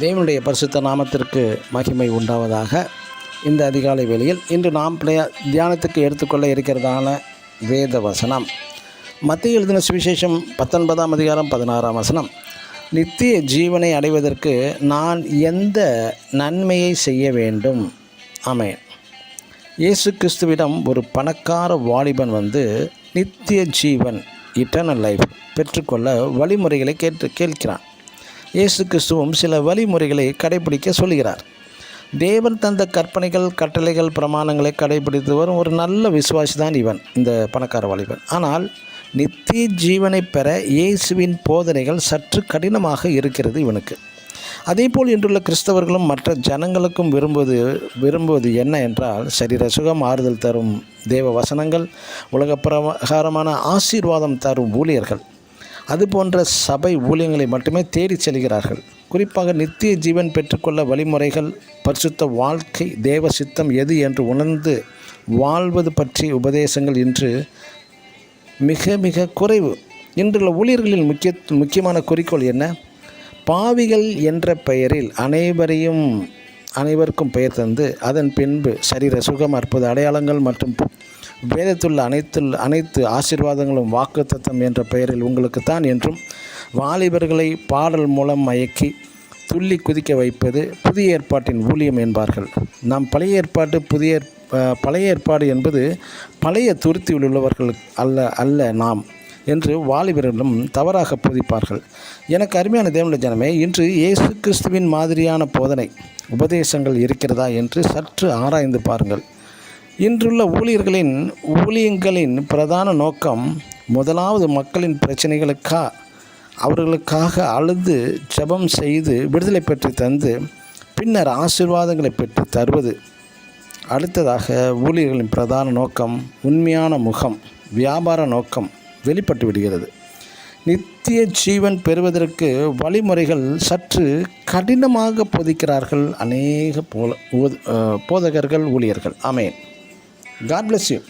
தேவனுடைய பரிசுத்த நாமத்திற்கு மகிமை உண்டாவதாக. இந்த அதிகாலை வேளையில் இன்று நாம் தியானத்துக்கு எடுத்துக்கொள்ள இருக்கிறதான வேத வசனம் மத்திய எழுதின சுவிசேஷம் 19ஆம் அதிகாரம் 16ஆம் வசனம். நித்திய ஜீவனை அடைவதற்கு நான் எந்த நன்மையை செய்ய வேண்டும்? ஆமென். இயேசு கிறிஸ்துவிடம் ஒரு பணக்கார வாலிபன் நித்திய ஜீவன் இட்டர்னல் லைஃப் பெற்றுக்கொள்ள வழிமுறைகளை கேட்கிறான். இயேசு கிறிஸ்துவும் சில வழிமுறைகளை கடைபிடிக்க சொல்கிறார். தேவன் தந்த கற்பனைகள், கட்டளைகள், பிரமாணங்களை கடைபிடித்து வரும் ஒரு நல்ல விசுவாசி தான் இந்த பணக்கார வாலிபன். ஆனால் நித்திய ஜீவனை பெற இயேசுவின் போதனைகள் சற்று கடினமாக இருக்கிறது இவனுக்கு. அதேபோல் இன்றுள்ள கிறிஸ்தவர்களும் மற்ற ஜனங்களுக்கும் விரும்புவது என்ன என்றால், சரீர சுகம், ஆறுதல் தரும் தேவ வசனங்கள், உலக பிரகாரமான ஆசீர்வாதம் தரும் ஊழியர்கள், அதுபோன்ற சபை ஊழியங்களை மட்டுமே தேடி செல்கிறார்கள். குறிப்பாக நித்திய ஜீவன் பெற்றுக்கொள்ள வழிமுறைகள், பரிசுத்த வாழ்க்கை, தேவ சித்தம் எது என்று உணர்ந்து வாழ்வது பற்றிய உபதேசங்கள் இன்று மிக மிக குறைவு. இன்றுள்ள ஊழியர்களின் முக்கியமான குறிக்கோள் என்ன? பாவிகள் என்ற பெயரில் அனைவருக்கும் பெயர் தந்து அதன் பின்பு சரீர சுகம், அற்புத அடையாளங்கள் மற்றும் வேதத்துள்ள அனைத்து ஆசீர்வாதங்களும் வாக்குத்தத்தம் என்ற பெயரில் உங்களுக்குத்தான் என்றும் வாலிபர்களை பாடல் மூலம் மயக்கி துள்ளி குதிக்க வைப்பது புதிய ஏற்பாட்டின் ஊழியம் என்பார்கள். நாம் பழைய ஏற்பாடு என்பது பழைய துருத்தியில் உள்ளவர்கள் அல்ல நாம் என்று வாலிபர்களும் தவறாக போதிப்பார்கள். எனக்கு அருமையான தேவனுடைய ஜனமே, இன்று இயேசு கிறிஸ்துவின் மாதிரியான போதனை உபதேசங்கள் இருக்கிறதா என்று சற்று ஆராய்ந்து பாருங்கள். இன்றுள்ள ஊழியங்களின் பிரதான நோக்கம் முதலாவது மக்களின் அவர்களுக்காக அழுது ஜெபம் செய்து விடுதலை பெற்று தந்து பின்னர் ஆசீர்வாதங்களை பெற்று தருவது. அடுத்ததாக ஊழியர்களின் பிரதான நோக்கம், உண்மையான முகம், வியாபார நோக்கம் வெளிப்பட்டு விடுகிறது. நித்திய ஜீவன் பெறுவதற்கு வழிமுறைகள் சற்று கடினமாக போதிக்கிறார்கள் அநேக போதகர்கள், ஊழியர்கள். ஆமென். God bless you.